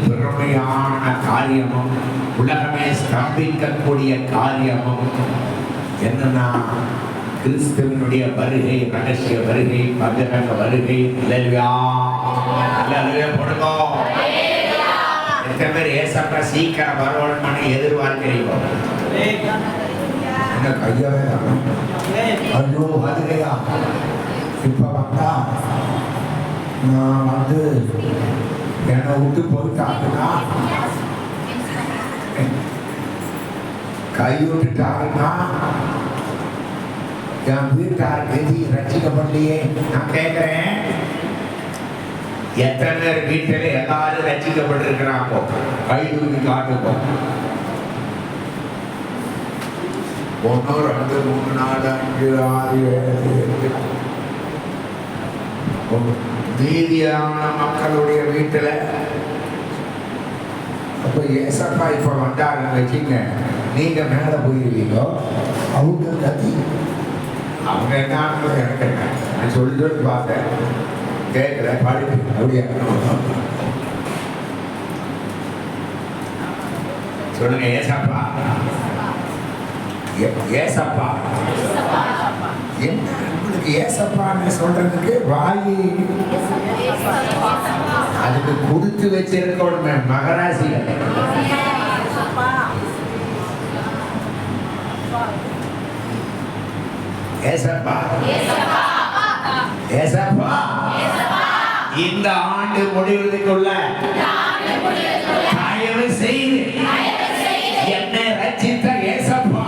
பெருமையான காரியமும் உலகமே ஸ்தம்பிக்கக்கூடிய காரியமும் என்னன்னா கிறிஸ்துவனுடைய வருகை, ரகசிய வருகை, பகிரங்க வருகை. போடுங்க. எத்தனை பேர் ஏசப்பா சீக்கிரம் வரணும்னு எதிர்பார்க்கிறீங்க? கையவே ஐயோ வருகையா இப்ப வந்தா நான் என்னை விட்டு போயிட்டாங்கன்னா, கை விட்டுட்டாங்கன்னா என் வீட்டார் கதி ரசிக்கப்படலையே. நான் கேட்கிறேன், எத்தனை பேர் வீட்டில் எல்லாரும் ரசிக்கப்பட்டிருக்கிறாங்க? கை தூக்கி காட்டுப்போம். 1 2 3 4 5 6 7 8 மீதியான மக்களுடைய வீட்டில் அப்போ ஏசப்பா இப்போ வந்தாருன்னு வச்சுங்க, நீங்க மேலே போயிருவீங்க, அவங்க கத்தி அவங்க என்ன எனக்கு நான் சொல்லி பார்த்தேன், கேட்கல பாடி அப்படியே சொல்லுங்க. ஏசப்பா ஏசப்பா என்ன உங்களுக்கு ஏசப்பான்னு சொல்றதுக்கு வாயி அதுக்கு கொடுத்து வச்சிருக்கோம் மகராசிகள். ஏசப்பா ஏசப்பா இந்த ஆண்டு முடிவதற்குள்ள தயவு செய்து என்னை ரட்சித்த ஏசப்பா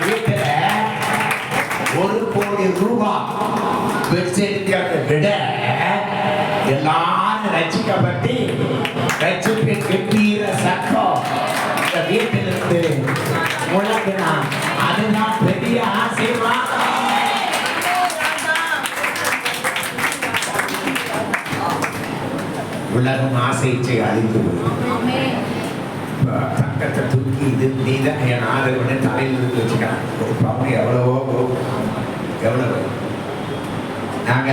வீட்டில் 1 கோடி ரூபாய் வச்சிருக்கிறத விட எல்லாரும் ரசிக்கப்பட்டு ரசிப்பு கெட்டீர சட்டம் இந்த வீட்டிலிருந்து முழங்கினா அதுதான் பெரிய ஆசீர்வாதம். உலகம் ஆசைச்சை அழிந்து தங்கத்தை தூக்கி இது நீதான் என் ஆதரவுன்னு தலையில் இருந்து வச்சுக்கிறான். ஒரு பவுன் எவ்வளவோ எவ்வளவு. நாங்க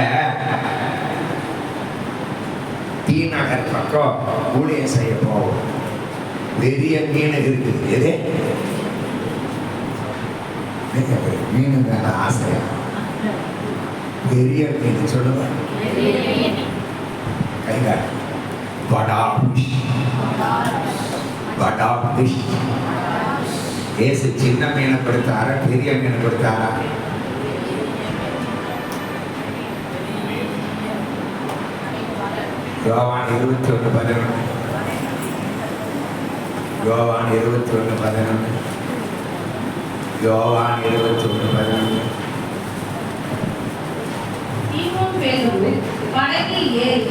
டி நகர் பக்கம் ஊழியம் செய்ய போவோம். பெரிய மீன் இருக்குது. எது மீனு மேல ஆசையா? பெரிய மீன் சொல்லுங்க. கைகாட்டு ஏசு சின்ன மீனை கொடுத்தாரா பெரிய மீனை கொடுத்தாரா? யோவான் 21:11 யோவான் 21:11 யோவான் 21:11 சீமோன் பேதுரு படகில் ஏறி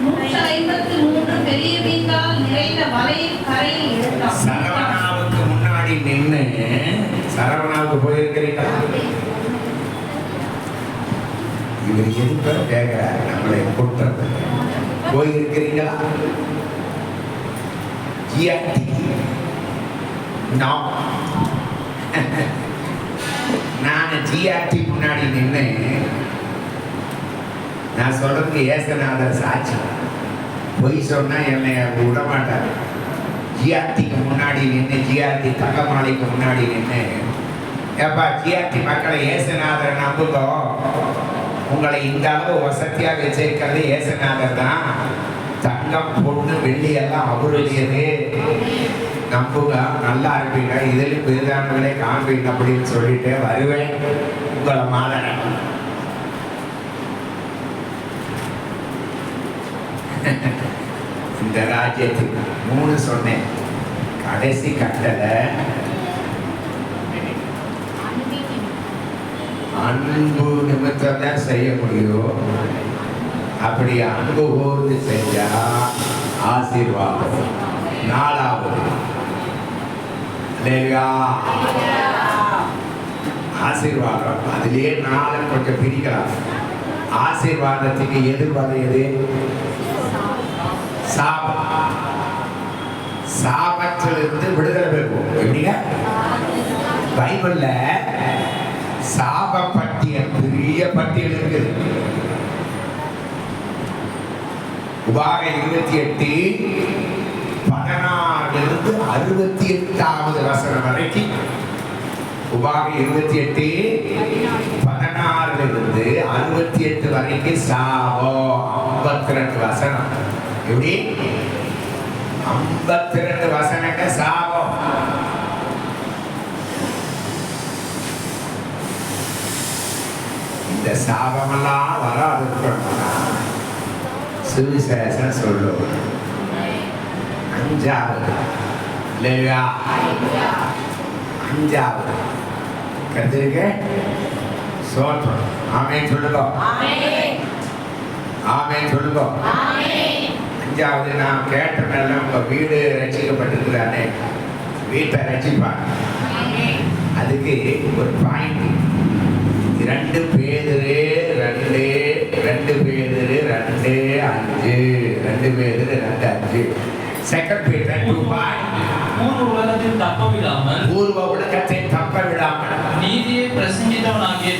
153 பெரிய மீன்களால் நிறைந்த வலையை கரையில் இழுத்தான். சரவணாவுக்கு முன்னாடி நின்று சரவணாவுக்கு போயிருக்கிறீங்களா? இவர் எதுப்ப கேட்கிறார், நம்மளை கூட்டுறது. போயிருக்கிறீங்களா? நான் ஜிஆர்டி முன்னாடி நின்று நான் சொல்றதுக்கு ஏசநாதர் சாட்சி. பொய் சொன்னா என்னை விட மாட்டார். ஜிஆர்டிக்கு முன்னாடி நின்று, ஜிஆர்டி தங்கமாலைக்கு முன்னாடி நின்று, ஏப்பா ஜிஆர்டி மக்களை ஏசநாதர் நம்புங்க, உங்களை இந்த அளவு வசதியாக வச்சிருக்கிறது ஏசநாதர் தான். தங்கம் பொண்ணு வெள்ளி எல்லாம் அவருடையது, நம்புங்க, நல்லா இருப்பீங்க, இதில் பெரிதானவர்களே காண்பீங்க அப்படின்னு சொல்லிட்டு வருவேன் உங்களை மாதிரி. இந்த ராஜ்யத்துக்கு 3 சொன்னேன். கடைசி கட்டளை அன்பு நிமித்தம் தான் செய்ய முடியும். அப்படி அன்பு கூர்ந்து செஞ்சா ஆசீர்வாதம். 4வது ஆசீர்வாதம். அதுலயே 4 கொஞ்சம் பிரிக்கலாம். ஆசீர்வாதத்துக்கு எதிர்வதை எது? சாபம். சாபத்திலிருந்து விடுதலை பெறுவோம். எப்படிங்க? பைபிள்ல சாப பட்டியல், பெரிய பட்டியல் இருக்குது. உபாகம் 28:16 68 வசனம் வரைக்கும். உபாகம் 28:16 68 வரைக்கும் சாபம். 52 வசனம். எப்படி? 52 வசனங்க சாபம். இந்த சாபமெல்லாம் வராது சுவிசேஷம் சொல்லும். 5வது இல்லையா? 5வது கத்திரிக்க சோற்றம். ஆமென் சொல்லுங்க. ஆமென் சொல்லுங்க. 5வது நான் கேட்டனால உங்க வீடு ரட்சிக்கப்பட்டிருக்கிறானே, வீட்டை ரட்சிப்பாங்க. அதுக்கு ஒரு பாயிண்ட். 2 பேதுரு 2:5 செகண்ட் பீட்டர் 2:5 பூர்வ உலகத்தில் தப்ப விடாமல் நீதியை பிரசங்கித்தவனாகிய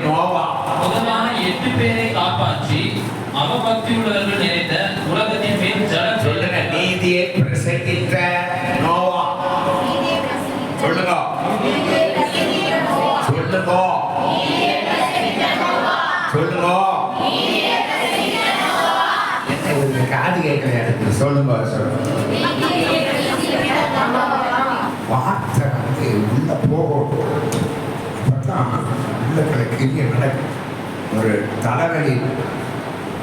நோவா முதலான 8 பேரை காப்பாற்றி அவபக்தியுள்ளவர்கள் நிறைந்த உலகத்தின் மேல் ஜல சொல்லுங்க. நீதியை பிரசங்கித்த நோவா. சொல்லுங்க. சொல்லுங்க. சொல்லுங்க. என்ன இவருக்கு காது கேட்கல எனக்கு? சொல்லுங்க. சொல்லுங்க. வார்த்தை வந்து உள்ள போகும். அப்பதான் உள்ள கிரிய நடக்கும். ஒரு தலைவலி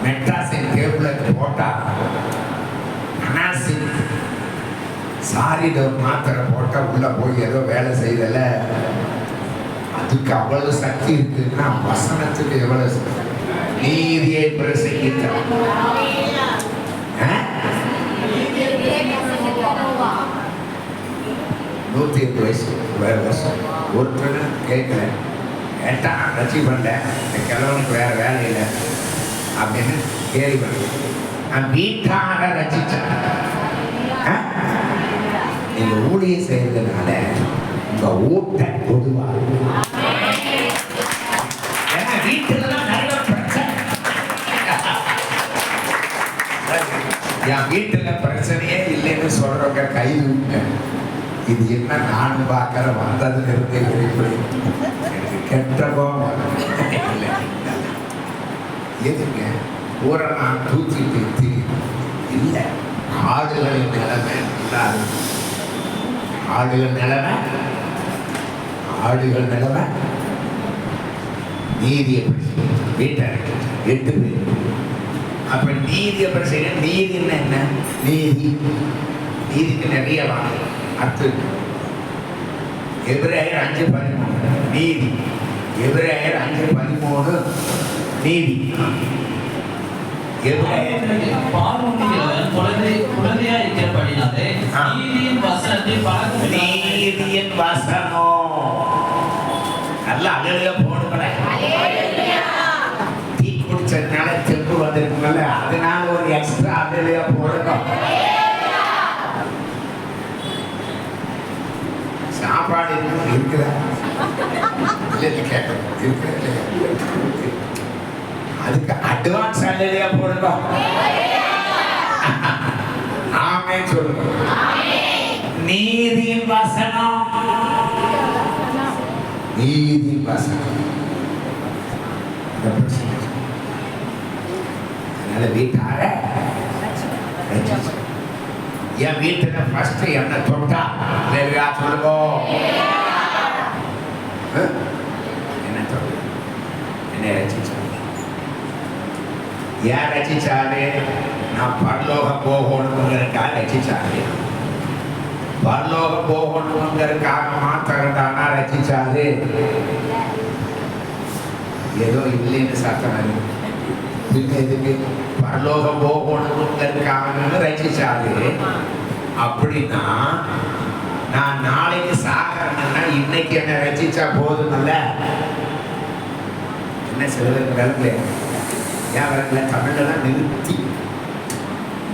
மெட்ராஸின் டேபிளுக்கு போட்டா அனாசின் சாரிட மாத்திரை போட்டா உள்ள போய் ஏதோ வேலை செய்தல. அதுக்கு அவ்வளவு சக்தி இருக்குன்னா வசனத்துக்கு எவ்வளவு நீதியை பிரசங்கித்தார். 108 வயசு வேறு வருஷம் ஒருத்தர் கேட்கல. கேட்டா ரசி பண்ணல, இந்த கிழவனுக்கு வேற வேலை இல்லை அப்படின்னு கேள்வி பண்ண. நான் வீட்டாக ரசிச்சேன். நீங்க ஊழியம் செய்யறதுனால உங்க ஊட்ட பொதுவாக வீட்டுல நிறைய பிரச்சனை. என் வீட்டுல பிரச்சனையே இல்லைன்னு சொல்றவங்க கை விட்டு இது என்ன நானும் பார்க்கற வந்ததுல இருந்து எனக்கு கெட்டவும் எதுங்க ஊரை நான் தூக்கிட்டு இல்லை. ஆடுகளின் நிலைமை இல்லாது. ஆடுகள் நிலைமை நீதியை வீட்டை 8 பேர். அப்ப நீதியை பிரச்சனை. நீதினா என்ன? நீதிக்கு நிறைய வாங்க அர்த்தம். எபிரேயர் 5:13 நீதி. எபிரேயர் 5:13 நீதி. நீதியின் வசனம் நல்லா அழகா போடுங்களேன். டீ குடிச்சதுனால செம்பு வந்திருக்குங்கள, அதனால ஒரு எக்ஸ்ட்ரா அழகா போடுங்க. சாப்பாடு இருக்குதா கேட்க அதுக்கு அட்வான்ஸ் அழகா போடுங்க. ஆமென் சொல்லுங்க. நீதியின் வசனம். அதனால வீட்டார என் வீட்டுல ஃபர்ஸ்ட் என்ன தொட்டா இல்லையா சொல்லுங்க. என்ன தொட்ட என்ன ரசிச்சாரு? ஏன் ரசிச்சாரு? நான் பரலோகம் போகணுங்கிறதுக்காக ரசிச்சாரு. பரலோகம் போகணுங்கிறதுக்காக மாத்திரம் தானா ரசிச்சாரு? ஏதோ இல்லைன்னு சத்தம் இதுக்கு பரலோகம் போகணுங்கிறதுக்காக ரசிச்சாரு. அப்படின்னா நான் நாளைக்கு சாகிறேன்னா இன்னைக்கு என்ன ரசிச்சா போதுமல்ல? என்ன சில பேருக்கு விளங்கல, ஏன் விளங்கல? தமிழ்லாம் நிறுத்தி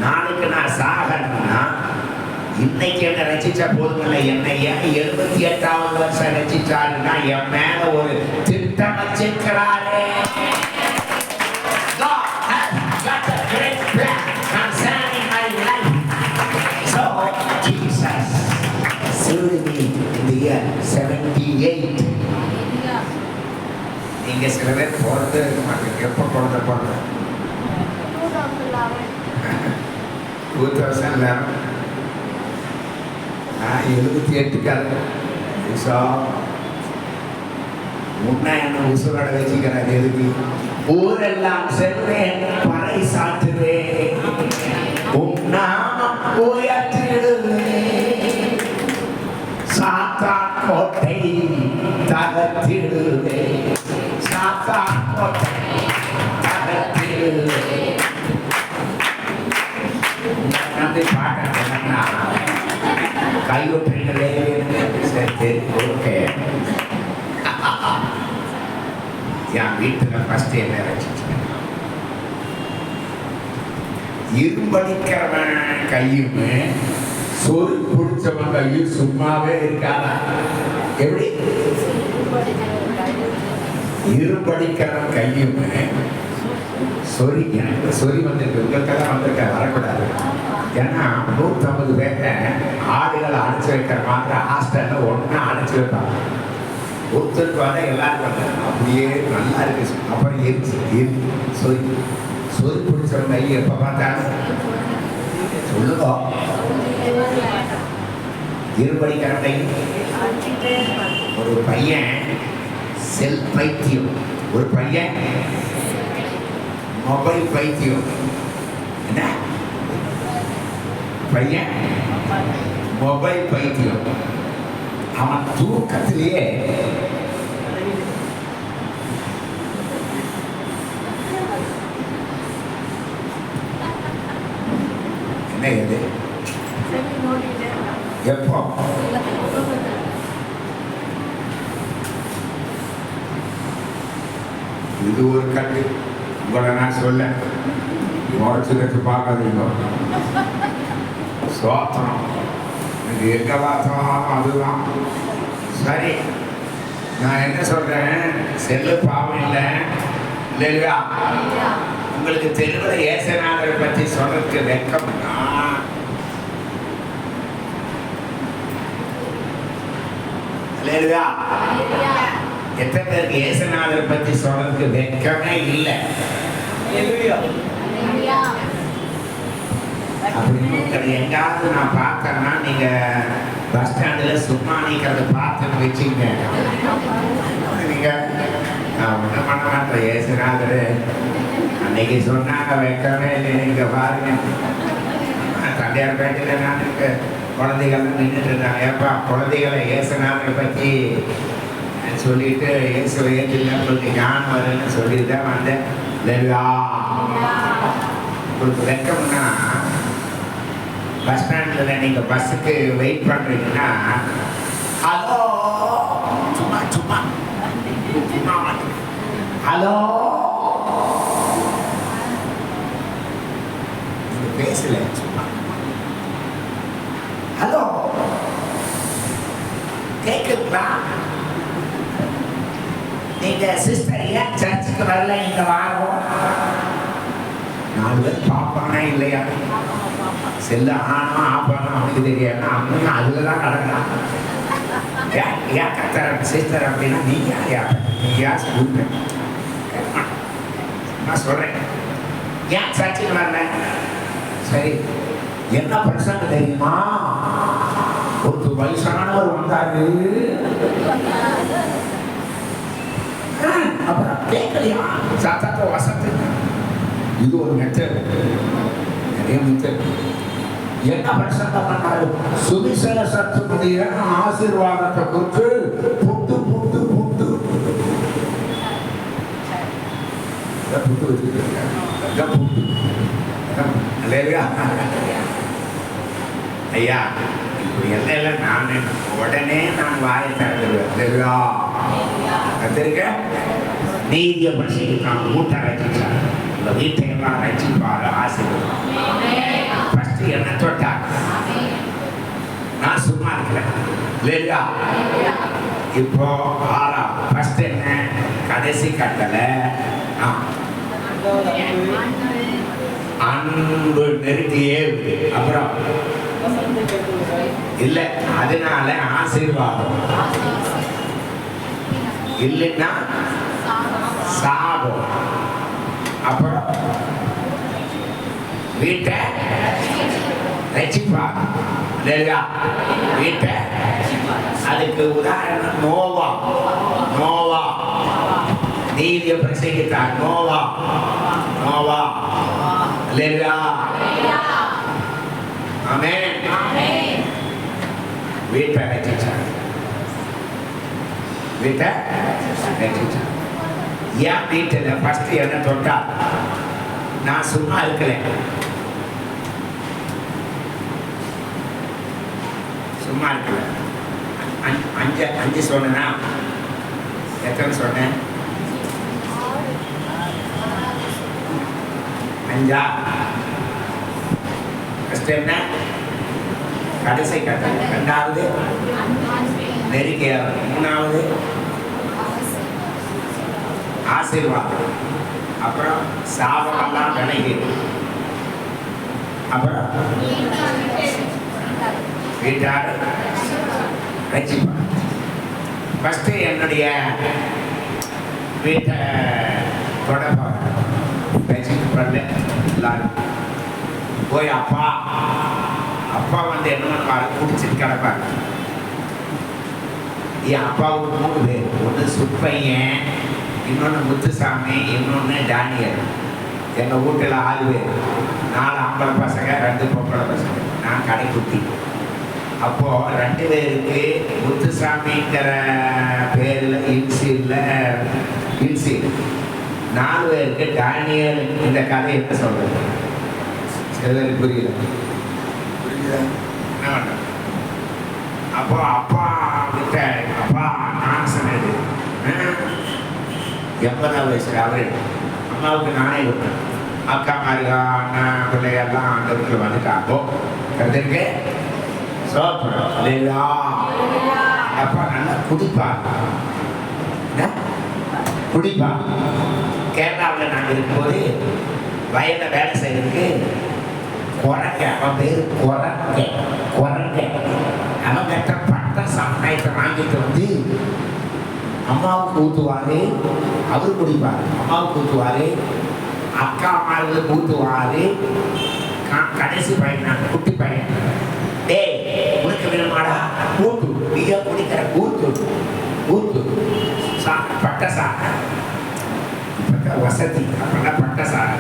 நாளைக்கு நான் சாகணும்னா இன்னைக்கு என்ன ரசிச்சா போதுமில்ல, என்னை ஏன் 78வது வருஷம் ரசிச்சாருன்னா என் மேல ஒரு திட்டம் வச்சிருக்கிறாரே. God has got a great plan concerning my life. So Jesus saved me in the year 78. நீங்க சில பேர் பிறந்து இருக்க மாட்டீங்க. எப்போ பிறந்த 2011 78 முன்னா என்ன உசுரோட வச்சுக்கிறாரு. எதுக்கு? ஊரெல்லாம் செல்வேன் பறை சாற்றுவேன், உன்னாமம் உயர்த்திடுவேன், சாத்தான் கோட்டை தகர்த்திடுவேன், சாத்தான் கோட்டை தகர்த்திடுவேன். நன்றி பாட்டா கையொற்றீங்களே. சரி, ஓகே. என் வீட்டில் ஃபர்ஸ்ட் என்ன ரசிச்சு, இரும்படிக்கிறவன் கையும் சொல் பிடிச்சவன் கையும் சும்மாவே இருக்காதா? எப்படி? இரும்படிக்கிறவன் கையும் சொறி, எனக்கு சொறி வந்திருக்கு, உங்களுக்கெல்லாம் வந்திருக்க வரக்கூடாது. ஏன்னா 150 பேரை ஆடுகளை அடைச்சி வைக்கிற மாதிரி ஹாஸ்டலில் ஒன்றா அடைச்சி வைப்பாங்க. ஒருத்தருக்கு வர எல்லாருக்கும் வந்து அப்படியே நல்லா இருக்கு. அப்புறம் சொறி சொறி பிடிச்சவங்க கை எப்போ பார்த்தாலும் சொல்லுங்க, இருபடிக்கிற கை. ஒரு பையன் செல் பைத்தியம், ஒரு பையன் மொபைல் பைத்தியம். என்ன பையன்? மொபைல் பைத்தியம். அவன் தூக்கத்திலேயே என்ன இது? எப்போ? இது ஒரு கட்டு. உங்களை நான் சொல்ல முறைச்சு பார்க்காதீங்க. சோத்திரம் எங்க வாசம் அதுதான். சரி, நான் என்ன சொல்றேன், செல்லு பாவம் இல்லை இல்லையா? உங்களுக்கு தெருவில் ஏசநாதரை பற்றி சொல்றதுக்கு வெக்கம்னா இல்லையா? எத்தனை பேருக்கு ஏசநாதரை பற்றி சொல்றதுக்கு வெக்கமே இல்லை? அப்படின்னு எங்காவது நான் பார்த்தேன்னா நீங்க பஸ் ஸ்டாண்டில் சும்மா நிற்கிறத பார்த்துன்னு வச்சுங்க. நீங்க நான் ஒன்றும் பண்ண மாட்டேன். ஏசுநாதரு அன்னைக்கு சொன்னாங்க வைக்கவே இல்லை. நீங்க பாருங்க, தண்டையார் பேட்டையில் நான் குழந்தைகள்லாம் நின்றுட்டு இருந்தாங்க. ஏப்பா குழந்தைகளை ஏசுநாதரை பற்றி சொல்லிட்டு இயேசுவை ஏற்றுல உங்களுக்கு ஞானம் வருன்னு சொல்லிட்டு தான் வந்தேன். இல்லையா? உங்களுக்கு வெக்கம்னா பஸ் ஸ்டாண்டில் நீங்கள் பஸ்ஸுக்கு வெயிட் பண்ணுறீங்கன்னா ஹலோ சும்மா சும்மா சும்மா ஹலோ நீங்கள் பேசல சும்மா ஹலோ கேட்குங்களா? நீங்கள் சிஸ்டர் ஏன் சர்ச்சுக்கு வரல? இங்கே வாரம் 4 பேர் பார்ப்பானா இல்லையா? செல்ல ஆனா ஆப்பானா அவனுக்கு தெரியாது. அவனுக்கு அதில் தான் நடக்கிறான். ஏன் கத்துற சிஸ்டர் அப்படின்னா நீங்க யார்? நீங்க யார் ஸ்கூல்? நான் சொல்றேன், ஏன் சர்ச்சுக்கு வரல? சரி, என்ன பிரச்சனை தெரியுமா? ஒரு வயசானவர் வந்தாரு, அப்புறம் கேட்கலையா சத்தத்தை வசத்து. இது ஒரு மெத்தட், நிறைய மெத்தட். என்ன பிரச்சனை பண்ணாரு? சுவிசேஷத்தினுடைய ஆசீர்வாதத்தை கொடுத்து புட்டு புட்டு புட்டு புட்டு வச்சுருக்காங்க. ஐயா இப்படி எல்லாம் நான் உடனே நான் வாயை திறந்துடுவேன். கத்திருக்க நீதியை பிரசங்கித்தான் ஊட்ட ரசிச்சார். இந்த வீட்டை எல்லாம் ரசிப்பாரு ஆசீர்வாதம். ஃபர்ஸ்ட் என்ன தொட்டார்? நான் சும்மா இருக்கிறேன் இல்லையா? இப்போ ஃபர்ஸ்ட் என்ன? கடைசி கட்டளை அன்பு நெருங்கியே. அப்புறம் இல்ல, அதனால ஆசீர்வாதம் இல்லைன்னா சாபம். அப்புறம் வீட்டை ரட்சிப்பார் இல்லையா? வீட்டை, அதுக்கு உதாரணம் நோவா. நோவா நீதியை பிரசங்கித்தார். நோவா நோவா இல்லையா? ஆமென். வீட்டை ரட்சிச்சார். வீட்டை ரட்சிச்சார். ஏன் வீட்டில் ஃபர்ஸ்ட் என்ன தொட்டா? நான் சும்மா இருக்கிறேன். சும்மா இருக்கல. அஞ்சு சொன்னா எத்தனை சொன்னேன்? 5. ஃபர்ஸ்ட் என்ன? கடைசி கட்டளை. 2வது நெருங்கிய. 3வது ஆசீர்வாதம். அப்புறம் சாபமெல்லாம் விலகி. அப்புறம் வீட்டார் ரட்சிப்பார். ஃபர்ஸ்ட் என்னுடைய வீட்டை தொடர்பாக ரட்சிக்கப்படல. எல்லாரும் போய் அப்பா வந்து என்ன பண்ணுவாரு? குடிச்சிட்டு கிடப்பாரு. என் அப்பாவுக்கு 3 பேர். ஒன்று சுப்பையன், இன்னொன்று முத்துசாமி, இன்னொன்று டேனியல். எங்கள் வீட்டில் 6 பேர். 4 ஆம்பளை பசங்க, 2 பொம்பளை பசங்க. நான் கடைக்குட்டி. அப்போது 2 பேருக்கு முத்துசாமிங்கிற பேரில் இன்சில் 4 பேருக்கு டேனியல். இந்த கதை என்ன சொல்கிறது? சிலருக்கு புரியல. என்ன பண்ண? அப்போ அப்பா கிட்ட அப்பா நான் சொன்னது 80 வயசு அவரு. அம்மாவுக்கு நானே கொடுத்தேன். அக்கா மாதிரி அண்ணன் பிள்ளைகள்லாம் ஆண்டவர்கள் வந்துட்டாங்கோ. கருத்துருக்கு சோப்பரம் இல்லையா? அப்பா நல்லா குடிப்பாங்க. கேரளாவில் நாங்கள் இருக்கும்போது வயலில் வேலை செய்யறதுக்கு குரங்க, அவன் பேர் குரங்க. அவன் கிட்ட பட்ட சாயத்தை வாங்கிட்டு வந்து அம்மாவுக்கு ஊற்றுவாரு. அவரு குடிப்பாரு. அம்மாவுக்கு ஊற்றுவாரு. அக்கா அம்மாவுக்கு ஊற்றுவாரு. கடைசி பையன், குட்டி பையன், டேய் உனக்கு வேணுமாடா? ஊட்டு. நீங்க குடிக்கிற ஊத்து பட்ட சாக வசதி. அப்பெல்லாம் பட்ட சாக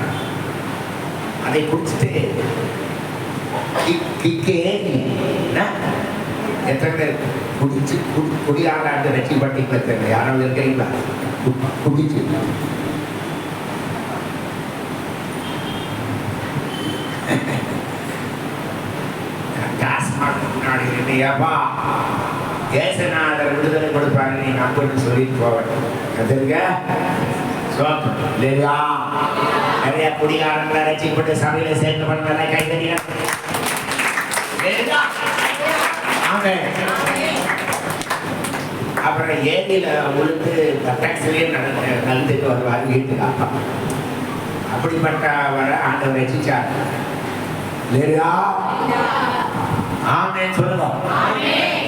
அதை குடிச்சிட்டு எத்தனை பேர் குடிச்சு குடியாராண்டு ரட்சி பட்டிங்களா தெரியல. யாராவது இருக்கிறீங்களா? குடிச்சு முன்னாடி இல்லையாப்பா ஏசநாதர் விடுதலை கொடுப்பாரு, நீ நம்புன்னு சொல்லிட்டு போவேன். கத்துருக்க இல்லையா? நிறைய குடிகாரங்களை ரசிப்பட்டு சபையில சேர்ந்து பண்ண கைதறியா? அப்புறம் ஏரியில உளுந்து டாக்ஸிலே நடந்துட்டு வருவார் வீட்டுக்கு. அப்பா அப்படிப்பட்டவரை ஆண்டவர் ரசிச்சார் இல்லையா? ஆமே சொல்லுவோம்.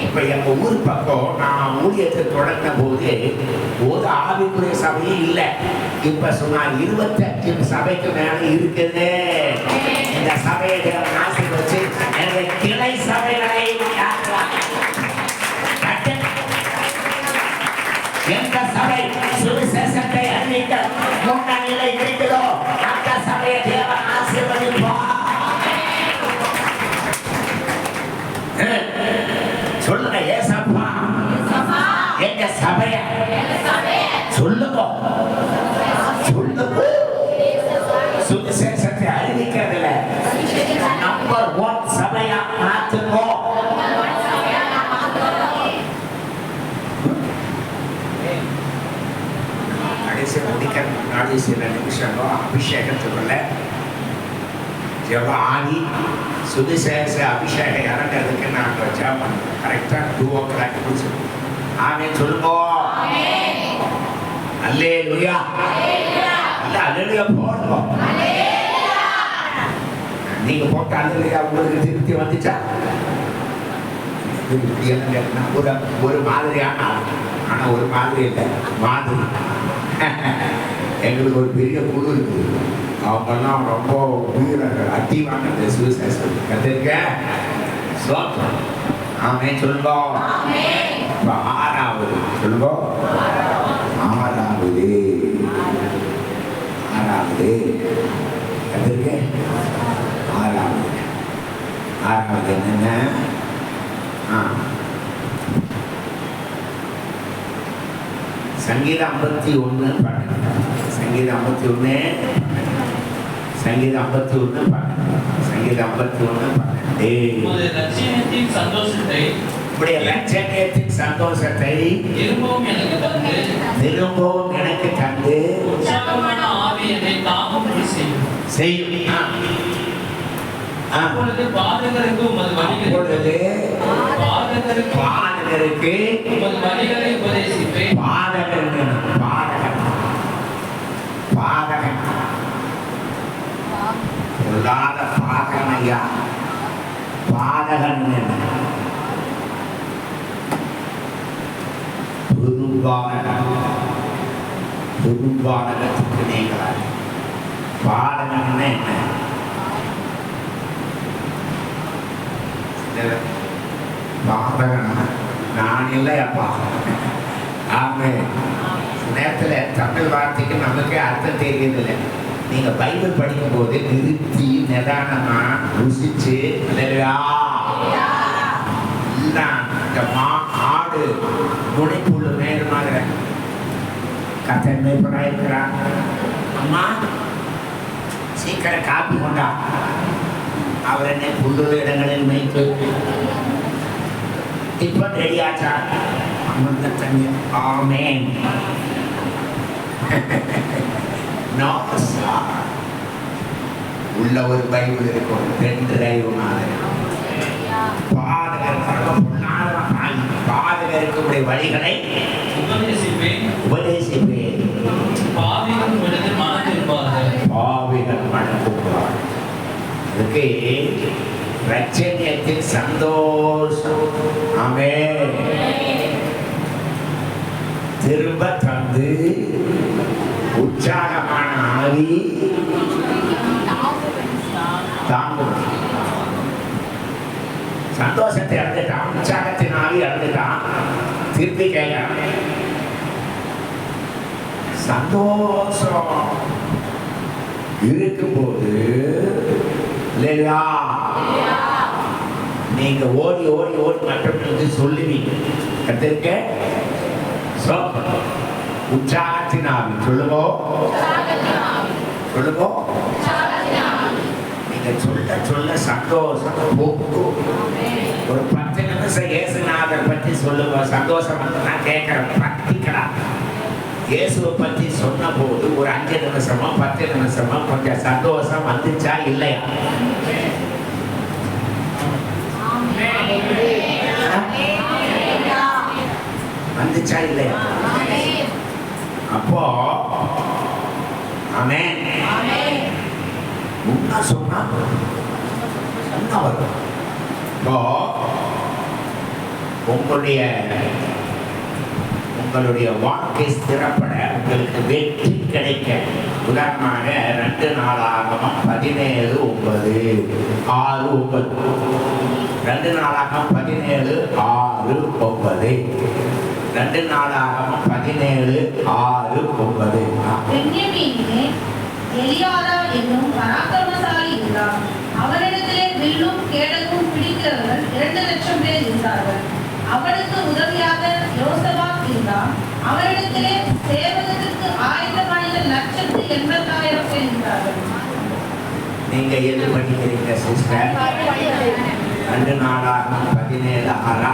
இப்ப எங்க ஊர் பக்கம் நான் ஊழியத்தை தொடங்கின போது ஒரு ஆவிக்குரிய சபையே இல்லை. இப்ப சுமார் 25 சபைக்கு மேல இருக்குது. இந்த சபையை ஆசை வச்சு என்னுடைய கிளை சபைகளை எந்த சபை சுவிசேஷத்தை அறிவிக்க முன்னணியில இருக்கிறதோ அந்த சபையை தேவன் ஆசீர்வதிப்பார். சொல்லுங்க ஏசப்பா எங்க சபைய சொல்லுங்க சுவிசேஷத்தை அறிவிக்கிறதுல நம்பர் 1 சபையா மாத்துங்க. கடைசி முன்னாடி சில நிமிஷங்கள் அபிஷேகத்துக்குள்ள ஜெப ஆதி சுவிசேஷ அபிஷேகம் இறங்கிறதுக்கு நாங்கள் ஜெபம் கரெக்டாக 2 o'clock முடிச்சிருக்கோம். ஆமென் சொல்லுங்க. அல்லேலூயா. அல்லேலூயா போடுவோம். நீங்க போட்ட அல்லேலூயா உங்களுக்கு திருப்தி வந்துச்சா? ஒரு மாதிரியான ஆனா ஒரு மாதிரி இல்லை மாதிரி. எங்களுக்கு ஒரு பெரிய குழு இருக்குது. அவங்கெல்லாம் ரொம்ப வீரர்கள் அட்டிவாங்க இந்த சுவிசேஷம் கத்திருக்க. ஆமென் சொல்லுங்க. ஆறாவது சொல்லுங்க. ஆறாவது கத்திருக்க. ஆறாவது என்னென்ன? சங்கீதம் 51 பாருங்க. சங்கீதம் 51 சங்கீதம் 51 பாருங்க. சங்கீதம் 51 பாருங்க. உமது இரட்சணியத்தின் சந்தோஷத்தை உம்முடைய இரட்சணியத்தின் சந்தோஷத்தை திரும்பவும் எனக்கு தந்து உற்சாகமான ஆவி என்னை தாங்கும்படி செய்யும். அப்பொழுது பாதகருக்கு உமது வழிகளை உமது வழிகளை உபதேசிப்பேன். சொல்லாத பாதகன் ஐயா. பாதகன் துருபானகத்துக்கு நீங்களாக. பாதகன் என்ன? பாதகனா நான் இல்லையப்பா. ஆமே நேரத்தில் தமிழ் வார்த்தைக்கு நமக்கே அர்த்தம் தெரியுதில்லை. நீங்க பைபிள் படிக்கும் போது நிறுத்தி நிதானமா ருசிச்சு ஆடு நுழைப்புள்ள மேலுமாக கத்தன்மை இருக்கிறான். அம்மா சீக்கிரம் காப்பி கொண்டா. அவர் என்னை புல்லுள்ள இடங்களில் மேய்த்து இப்ப ரெடியாச்சா? அமர்ந்த தண்ணி. ஆமென். உள்ள ஒரு பைபிள் இருக்கும். 2 டிரைவ் மாதிரி பாதகருக்கு வழிகளை உபதேசிப்பேன். பாவிகள் மனதிருப்பார்கள். அதுக்கு இரட்சணியத்தின் சந்தோஷம் ஆமென் திரும்ப தந்து உற்சாகமான ஆவி தாங்கும். சந்தோஷத்தை இழந்துட்டான், உற்சாகத்தின் ஆவி இழந்துட்டான். திருப்பி கேட்கிறான். சந்தோஷம் இருக்கும்போது இல்லையா நீங்க ஓடி ஓடி ஓடி மற்றவர்களுக்கு சொல்லுவீங்க. கத்திருக்க உற்சாகத்தின் ஆவி. சொல்லுவோம் சொல்லுவோம். நீங்க சொல்ல சொல்ல சந்தோஷம் போக்கும். ஒரு 10 நிமிஷம் இயேசுநாதர் பற்றி சொல்லுவோம். சந்தோஷம் வந்து நான் கேட்கிறேன். பக்திக்கலாம் இயேசுவை பற்றி சொன்ன போது ஒரு 5 நிமிஷமோ 10 நிமிஷமோ கொஞ்சம் சந்தோஷம் வந்துச்சா இல்லையா? வந்துச்சா இல்லையா? அப்போ ஆமென். முன்னா சொன்னா வரும். இப்போ உங்களுடைய வாழ்க்கை ஸ்திரப்பட, உங்களுக்கு வெற்றி கிடைக்க, உதாரணமாக 2 நாளாகமம் 17:9 6:9 2 நாளாகமம் 17:6-9 2 நாளாகமம் 17:6-9 பென்யமீனிலே எலியாதா என்னும் பராக்கிரமசாலி இருந்தார். அவரிடத்திலே வில்லும் கேடலும் பிடிக்கிறவர்கள் 2,00,000 பேர் இருந்தார்கள். அவனுக்கு உதவியாக யோசபாத் இருந்தான். அவரிடத்திலே சேவகத்திற்கு ஆயுதமானிய 1,80,000 பேர் இருந்தார்கள். நீங்க எது படிக்கிறீங்க சிஸ்டர்? 2 நாளாகமம் 17:6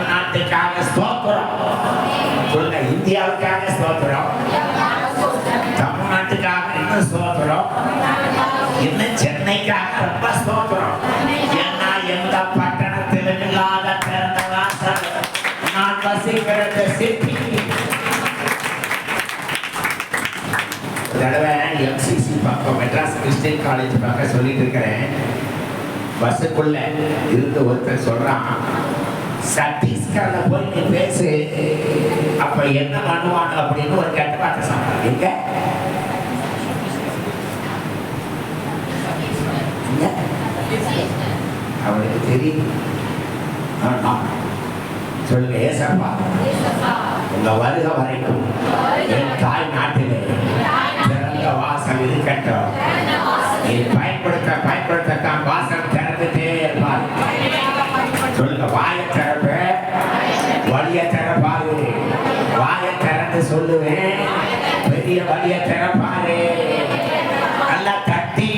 தமிழ்நாட்டுக்காக ஸ்தோத்திரம். சொல்லுங்க, இந்தியாவுக்காக ஸ்தோத்திரம், தமிழ்நாட்டுக்காக இன்னும் ஸ்தோத்திரம், இன்னும் சென்னைக்காக ரொம்ப ஸ்தோத்திரம். ஏன்னா எந்த பட்டணத்திலும் இல்லாத திறந்த வாசல் நான் வசிக்கிறது சிட்டி. தடவை எம்சிசி பக்கம் மெட்ராஸ் கிறிஸ்டியன் காலேஜ் பக்கம் சொல்லிட்டு இருக்கிறேன். பஸ்ஸுக்குள்ள இருந்து ஒருத்தர் சொல்றான், சத்தீஸ்கர்ல போய் நீ பேசு, அப்ப என்ன பண்ணுவாங்க அப்படின்னு ஒரு கெட்ட வார்த்தை சொன்னாங்க. எங்க அவனுக்கு தெரியும். சொல்லுங்க, ஏசப்பா உங்க வருக வரைக்கும் என் தாய் நாட்டிலே திறந்த வாசல் இருக்கட்டும். நீ பயன்படுத்தத்தான் வாசல் திறந்துட்டே இருப்பார். சொல்லுங்க, வாயை திறப்ப, வழியை திறப்பாரு. வாயை திறந்து சொல்லுவேன், பெரிய வழியை திறப்பாரு. நல்லா தட்டி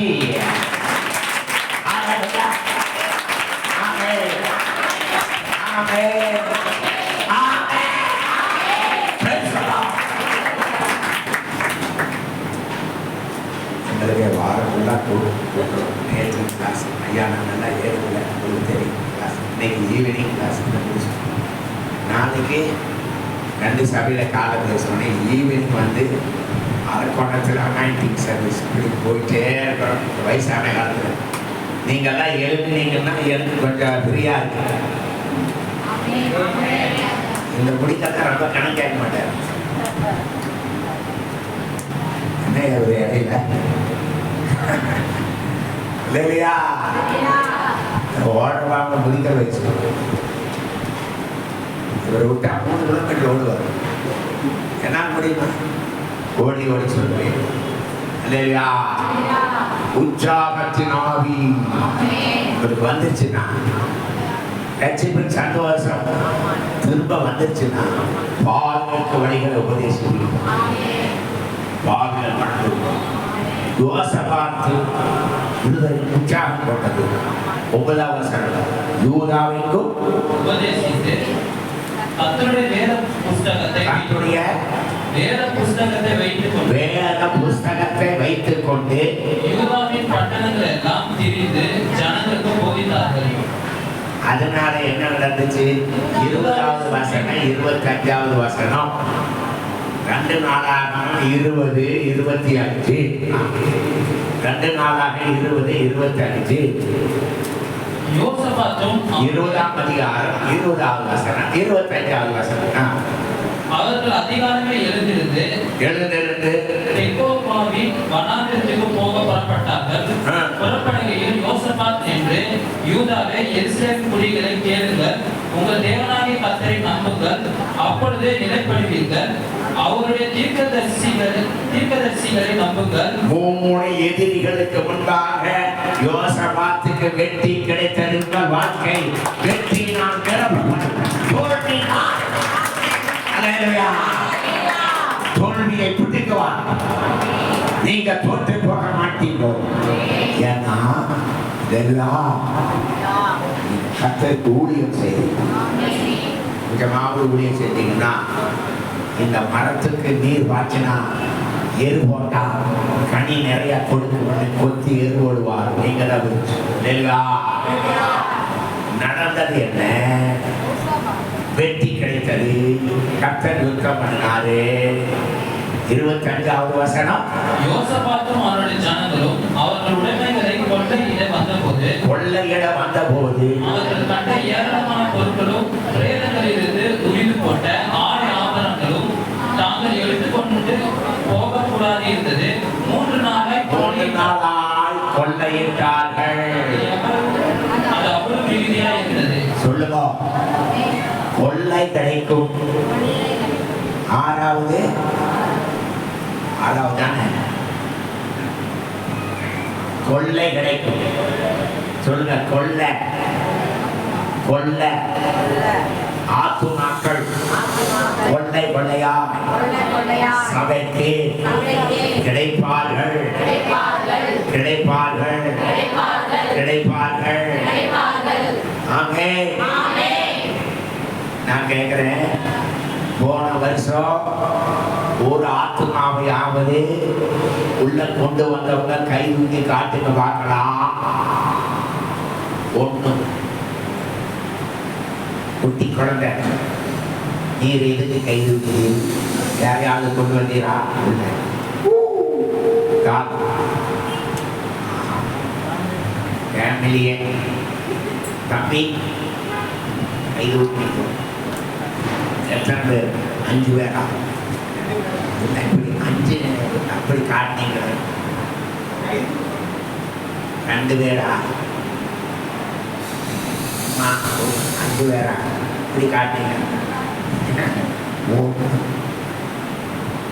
வாரம் ஃபுல்லாக நேற்று கிளாஸ், ஐயா நான் நல்லா ஏறல, உங்களுக்கு தெரியும் கிளாஸ். இன்னைக்கு ஈவினிங் கிளாஸ் முடிச்சோம். நாளைக்கு 2 சபையில் காலை பேசுவோன்னே ஈவினிங் வந்து அரக்கோணத்தில் அனாயிண்டிங் சர்வீஸ் இப்படி போயிட்டே இருக்கிறோம். வயசான காலத்தில் நீங்கள்லாம் எழுதுனீங்கன்னா எனக்கு கொஞ்சம் ஃப்ரீயாக இருக்கு. இந்த முடிக்கெல்லாம் ரொம்ப கணக்காக மாட்டார். என்ன ஒரு இடையில இல்லையா ஓடுவாங்க, முடிக்க வச்சு இவர் விட்டு 3 கிலோமீட்டர் ஓடுவார். என்ன முடியுமா? ஓடி ஓடி சொல்லுவேன் இல்லையா? உற்சாகத்தின் ஆவி இவருக்கு வந்துருச்சுன்னா, ரட்சிப்பின் சந்தோஷம் திரும்ப வந்துருச்சுன்னா, பாவங்களுக்கு வழிகளை உபதேசிக்கும். பாவிகள் மட்டும் யோசபாத்து விடுதலை உற்சாகம் கொண்டது. 9ஆம் வசனம், யூதாவிற்கும் உபதேசித்து கர்த்தருடைய வேத புஸ்தகத்தை வைத்துக் கொண்டு யூதாவின் பட்டணங்கள் எல்லாம் திரிந்து ஜனங்களுக்கு போதித்தார்கள். அதனால என்ன நடந்துச்சு? 20வது வசனம் 25வது வசனம் 2 நாளாகமம் 20, 25 2 நாளாக 20, 25 யோசபாத்தும் 20ஆம் அதிகாரம் 20வது வசனம் 25வது வசனம். அவர்கள் அதிகாரமே எழுந்திருந்து தெக்கோவாவின் வனாந்திரத்துக்கு போக புறப்பட்டார்கள். புறப்படுகையில் யோசபாத் என்று, யூதாவே எருசலேம் குடிகளை கேளுங்கள், உங்கள் தேவனாகிய கர்த்தரை நம்புங்கள், அப்பொழுது நிலைப்படுவீர்கள். அவருடைய தீர்க்கதரிசிகளை நம்புங்கள். 3 எதிரிகளுக்கு முன்பாக யோசபாத்துக்கு வெற்றி கிடைத்தது. வாழ்க்கை வெற்றி நான் தோல்வியை பிடிக்குவார். நீங்க தோற்று போக மாட்டீங்க. ஏன்னா இதெல்லாம் கர்த்தருக்கு ஊழியம் செய்யுங்க. கொஞ்சமாவது ஊழியம் செஞ்சீங்கன்னா, இந்த மரத்துக்கு நீர் பாய்ச்சினா எரு போட்டா கனி நிறைய கொடுத்து கொத்தி எரு போடுவார். நீங்க நடந்தது என்ன? வெற்றி கிடைத்தது. கர்த்தர் யுத்தம் பண்ணினாரு. 25வது வசனம், யோசபாத்தும் அவருடைய ஜனங்களும் அவர்கள் உடைமைகளை கொள்ளையிட வந்தபோது அவர்கள் கண்ட ஏராளமான பொருட்களும் பிரேதங்களிலிருந்து உரிந்து போட்ட ஆடை ஆபரணங்களும் தாங்கள் எடுத்துக்கொண்டு போகக்கூடாது இருந்தது. 3 நாளாய் கொள்ளையிட்டார்கள். அது அவ்வளவு மிகுதியாக இருந்தது. சொல்லுங்க, கொள்ளை கிடைக்கும். 6வது தானே கொள்ளை கிடைக்கும். சொல்லுங்க, கொள்ளை கொள்ளை ஆத்துமாக்கள் கொள்ளை கொள்ளையா சபைக்கு கிடைப்பார்கள் கிடைப்பார்கள் கிடைப்பார்கள். ஆமென். நான் கேட்கிறேன், போன வருஷம் ஒரு ஆத்மாவையாவது உள்ள கொண்டு வந்தவங்க கை தூக்கி காட்டுங்க பார்க்கலாம். ஒண்ணு. குட்டி குழந்தை, நீர் எதுக்கு கை தூக்கிறீர்? யாரையாவது கொண்டு வந்தீரா? ஃபேமிலியே தம்பி கை தூக்கிக்கும். எத்தனை பேர்? 5 பேரா? இப்படி 5 அப்படி காட்டினீங்க. 2 பேரா? 5 பேரா? இப்படி காட்டினீங்க.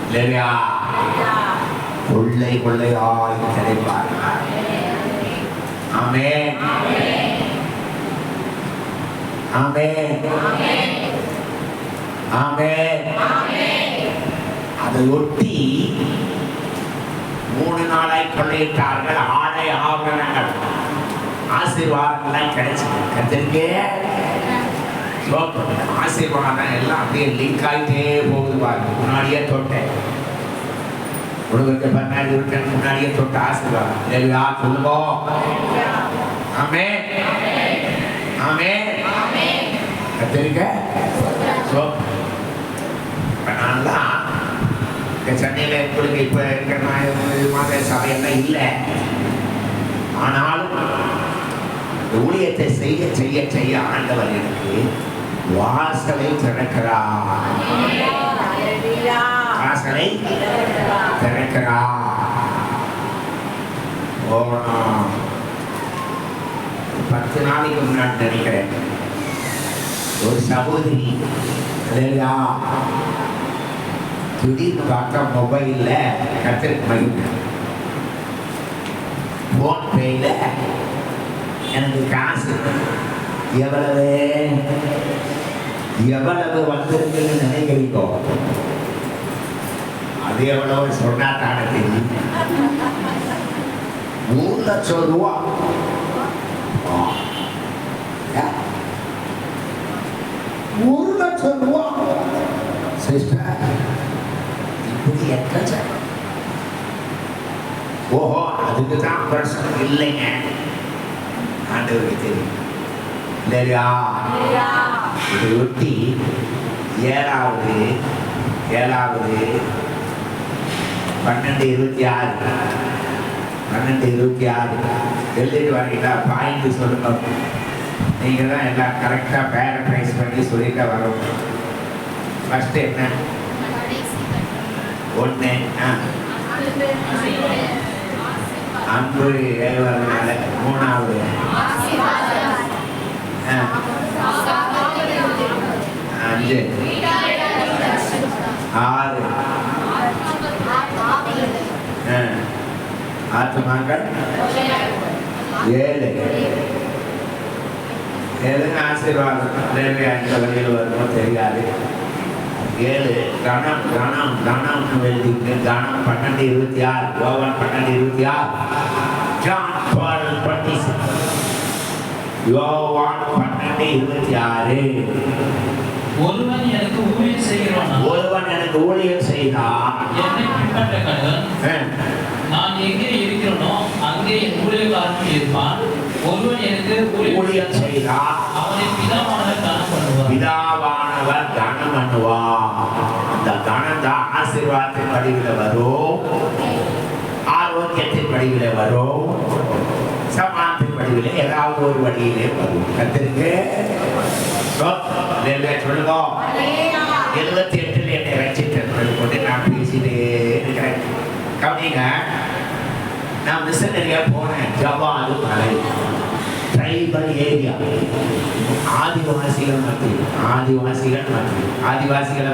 இல்லையா? கொள்ளை கொள்ளையாய் கிடைப்பார்கள். ஆமென். ஆமென். ஆமென். அதை ஒட்டி 3 நாளாய் கொள்ளையிட்டார்கள். ஆடை ஆபரணங்கள் ஆசீர்வாதங்கள்லாம் கிடைச்சது. கத்திரிக்கே ஆசீர்வாதம் எல்லாம் அப்படியே லிங்க் ஆகிட்டே போகுது பாருங்க. முன்னாடியே தொட்டேன், உலகத்தை 14 வருஷத்துக்கு முன்னாடியே தொட்ட ஆசீர்வாதம். இல்லையா? சொல்லுவோம். ஆமென். ஆமென். கத்திரிக்க நான்லாம் சென்னையில் உங்களுக்கு இப்போ இருக்கிற மாத சபையெல்லாம் இல்லை. ஆனாலும் ஊழியத்தை செய்ய செய்ய செய்ய ஆண்டவர் எனக்கு வாசலை திறக்கிறார். வாசலை திறக்கிறார். 10 நாளைக்கு முன்னாடி நினைக்கிறேன், ஒரு சகோதரி இல்லையா, திடீர்னு பார்த்தா மொபைலில் கத்திரிக்கு மகிழ்ந்து ஃபோன்பேயில் எனக்கு காசு எவ்வளவு வந்திருக்குன்னு நினைக்கிறீங்கோ, அது எவ்வளவு சொன்னா தானே தெரியும். 3 லட்சம் ரூபா. ₹1 லட்சம். சிஸ்டர், இப்படி எத்தனை? ஓஹோ, அதுக்கு தான் பிரச்சனை இல்லைங்க. ஆண்டவருக்கு தெரியும். இல்லையா? இதை ஒட்டி 7வது 12/26 எழுதிட்டு வரீங்களா? பாயிண்ட் சொல்லுங்க. நீங்கள் தான் எல்லாம் கரெக்டாக பேரப்ரைஸ் பண்ணி சொல்லிட்டு வரோம். ஃபஸ்ட்டு என்ன? 1 அன்பு ஏழுவதுனால. 3வது 5 6 ஆத்மாக்கள் 7 ஆசீர்வாதம். எந்த வழியில் வருமோ தெரியாது. 7 கணம் கணம் கணம்னு எழுதிட்டு கணம் 12/26 யோவான் 12/26 ஜான் 12:26 யோவான் 12:26 ஒருவன் எனக்கு ஊழியம் செய்தால் என்னை பின்பற்ற கடவன். நான் எங்கே இருக்கிறேனோ அங்கே என் ஊழியக்காரன் இருப்பான். ஒருவன் எனக்கு ஊழியம் செய்தால் அவனை பிதாவானவர் கனம் பண்ணுவார். அந்த கனம் தான் ஆசீர்வாதத்தின் வடிவில் வரும், ஆரோக்கியத்தின் வடிவில் வரும், சமானத்தின் வடிவில் ஏதாவது ஒரு வழியிலே வரும். கத்திருக்கு சொல்லுங்க. 78 என்னை ரட்சித்தது கொண்டு நான் பேசிட்டே இருக்கிறேன். கவனிங்க, நான் மிஷனரியா போனேன். ஜவாது மலை ட்ரைபல் ஏரியா, ஆதிவாசிகளை பார்த்துருக்கீங்களா? ஆதிவாசிகளை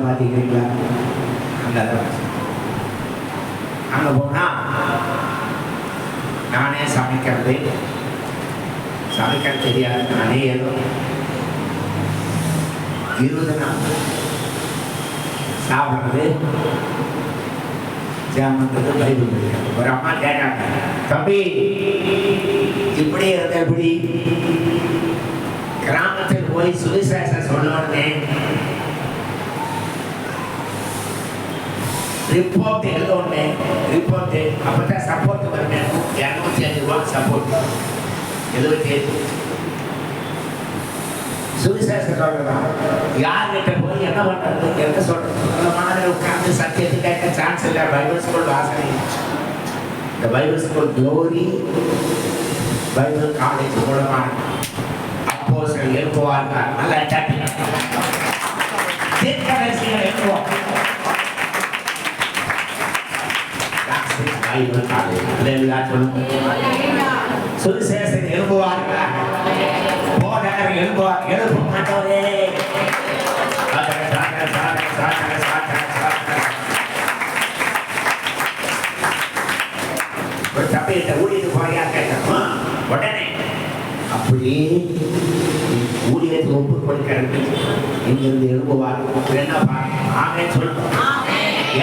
பார்த்துக்கிறீங்களா? அங்கே போனால் நானே சமைக்க தெரியாது. நானே ஏதோ 20 நாள் சாப்பிட்றது ஜாமன்றது பைபிள் படிக்கிறது. ஒரு அம்மா கேட்டாங்க, தம்பி இப்படி இருந்த எப்படி? கிராமத்தில் போய் சுவிசேஷம் சொல்லணும்னே ரிப்போர்ட் எழுதணும்னே ரிப்போர்ட் அப்பதான் சப்போர்ட் வரணும். 205 ரூபா சப்போர்ட் 75 சுவிசேஷம் சொல்லலாம். யார்கிட்ட போய் என்ன பண்றது என்ன சொல்றது மாதிரி உட்கார்ந்து சத்தியத்தை கேட்க சான்ஸ் இல்லை. பைபிள் ஸ்கூல் வாசனை, இந்த Bible school glory Bible college மூலமா அப்போஸ்தலர் எழுப்புவார்கள். நல்லா தீர்க்கதரிசிகள் எழுப்புவார். பைபிள் காலேஜ் சுவிசேஷம் எழுப்புவார்கள். போதகர் எழுப்புவார். எழுப்ப மாட்டோரே ஒரு சபையிட்ட ஊழியத்து போறியா கேட்கணுமா உடனே அப்படியே ஊழியத்தை ஒப்பு கொடுக்கிறது. இங்கிருந்து எழுப்புவார். என்னப்பா ஆமே சொல்லணும்.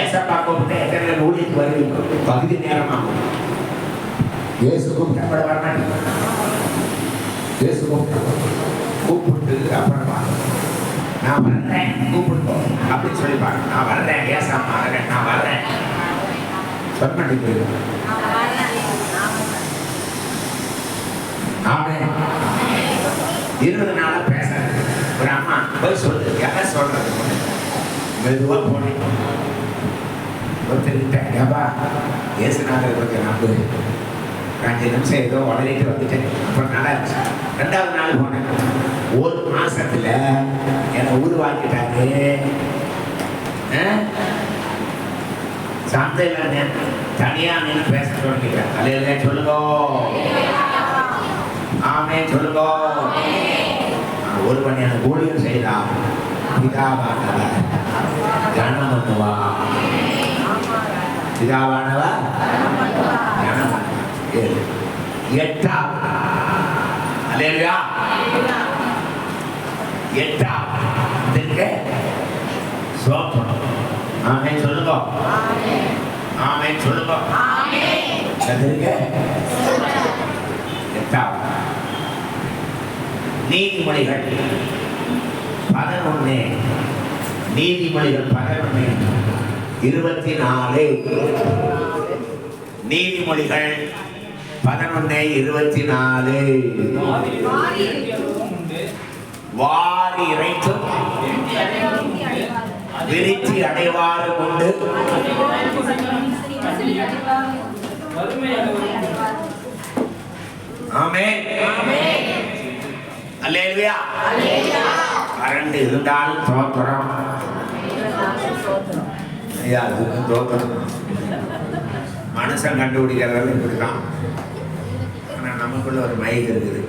ஏசப்பா கூப்பிட்டு எத்தனை ஊழியத்துக்கு வருவீங்க? பகுதி நேரமாகும். இயேசு கூப்பிட்டா கூட வரமாட்டேங்க. இயேசு கூப்பிட்டு அப்புறமா நான் வர்றேன் கூப்பிட்டோம் அப்படின்னு சொல்லிப்பாங்க. நான் வர்றேன் ஏசம்மா நான் வர்றேன் சொல்ல மாட்டேங்க. ஆமே 20 நாளா பேசுறது. ஒரு அம்மா போய் சொல்லுது. யார சொல்றது? மெதுவா போனேன் ஒருத்தர்கிட்ட ஏப்பா ஏசுநாதர் பற்றி நம்பு 5 நிமிஷம் ஏதோ உடனேட்டு வந்துட்டேன். அப்புறம் நல்லா இருந்துச்சு. 2வது நாள் போனேன். 1 மாசத்துல என்னை உருவாக்கிட்டாரு. சந்தையில் தனியா நின்று பேச தொடங்கிட்டேன். அலையில சொல்லுங்க ஆமே சொல்லுங்க. ஒருவன் எனக்கு ஊழியம் செய்தான் பிதாவானவர் கனம் பண்ணுவா. பிதாவானவா கனம் பண்ணுவா. 8வது அல்லேலூயா 8வது சோத்திரம். ஆமென் சொல்லுங்க. ஆமென் சொல்லுங்க. அதற்கு 8வது நீதிமொழிகள் 11 நீதிமொழிகள் 11 24 நீதிமொழிகள் 11:24 வாரி இறைத்தும் விருத்தி அடைவாரும் உண்டு. ஆமென் அல்லேலூயா. கரண்ட் இருந்தாலும் தோத்திரம். ஐயா அதுக்கு தோத்திரம். மனுஷன் கண்டுபிடிக்கிறது இப்படிதான். ஆனால் நமக்குள்ள ஒரு மைக் இருக்குது.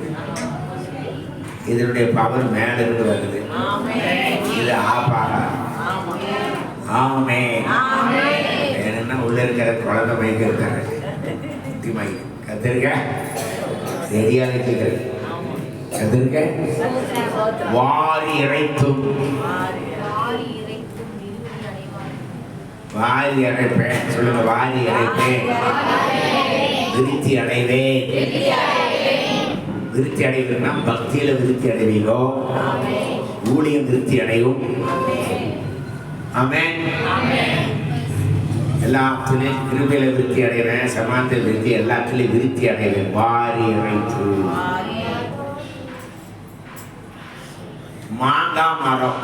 இதனுடைய பவர் மேல இருந்து வருது. இது ஆப்பாக ஆமே என்னன்னா உள்ள இருக்கிற குழந்தை மைக் இருக்கிற மைக் கத்திருக்க ரெடியா வைக்கிறது. கத்திருக்க வாரி இறைத்தும் வாரி அடைப்பேன் சொல்லுங்க. வாரி அடைப்பேன் விருத்தி அடைவேன். விருத்தி அடைவதுன்னா பக்தியில விருத்தி அடைவீங்களோ ஊழியம் விருத்தி அடையும். ஆமென். எல்லாத்திலையும் கிருபையில விருத்தி அடைவேன். சமாந்தர விருத்தி எல்லாத்திலையும் விருத்தி அடைவேன். வாரி இறைத்து மாங்காய் மரம்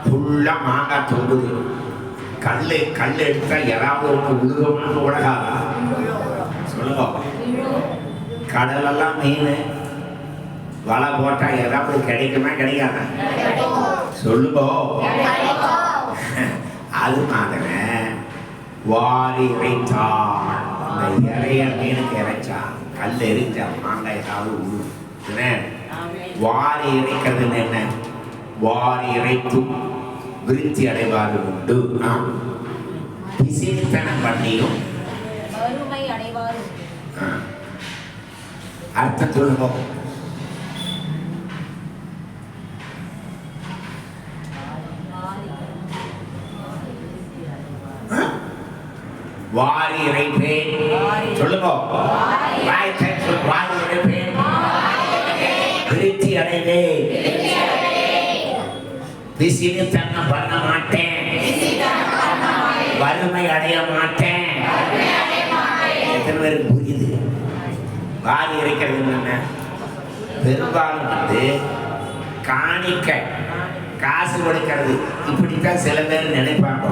ஃபுல்லா மாங்காய் தொங்குது. கல் எடுத்தா யாராவது ஒன்று உருகமான உலகாதா சொல்லுங்க. கடலெல்லாம் மீன் வலை போட்டா ஏதாவது கிடைக்குமா கிடைக்காத சொல்லுங்க. அது மாதிரி வாரி இறைத்தாள். இந்த இறைய மீனுக்கு இறைச்சான். கல் எரிஞ்சா மாங்காய் ஏதாவது உருது. வாரி இறைக்கிறது என்ன? வாரி இறைத்தும் விருத்தி அடைவாரு உண்டு. பிசித்தனம் பண்ணியும் அர்த்தம் சொல்லுங்க. வாரி இறைப்பேன் சொல்லுங்க. வாரி இறைப்பேன் விருத்தி அடைவேன், விசிறித்தனம் பண்ண மாட்டேன், வறுமை அடைய மாட்டேன். எத்தனை பேருக்கு புரியுது? வாரி இறைக்கிறது என்ன? பெரும்பாலும் காணிக்க காசு கொடுக்கிறது இப்படித்தான் சில பேர் நினைப்பாங்க.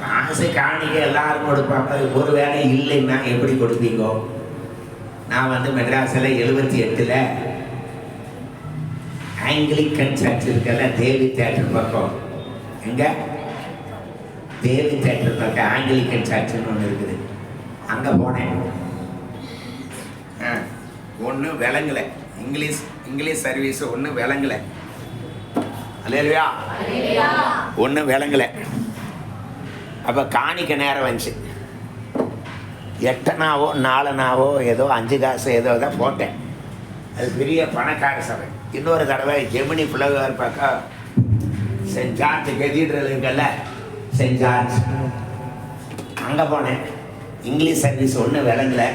காசு காணிக்க எல்லாரும் கொடுப்பாங்க. ஒரு வேலை இல்லைன்னா எப்படி கொடுப்பீங்க? நான் மெட்ராஸில் 78 ஆங்கிலிக்கன் சர்ச் இருக்கல, தேவி தேட்டர் பக்கம், எங்க தேவி தேட்டர் பக்கம் ஆங்கிலிக்கன் சர்ச்சுன்னு ஒன்று இருக்குது. அங்கே போனேன். ஒன்று விளங்கலை, இங்கிலீஷ் சர்வீஸ் ஒன்று விளங்கலை. அல்லேலூயா. ஒன்று விளங்கலை. அப்போ காணிக்க நேரம் வந்துச்சு. 8 4 ஏதோ 5 காசு ஏதோ தான் போட்டேன். அது பெரிய பணக்கார சபை. இன்னொரு தடவை ஜெமினி ஃப்ளவர் பக்கம் சென்ட் ஜார்ஜ் கெதீட்ரல் இருக்குல்ல, சென்ட் ஜார்ஜ், அங்கே போனேன். இங்கிலீஷ் சர்வீஸ் ஒன்று விளங்கலை.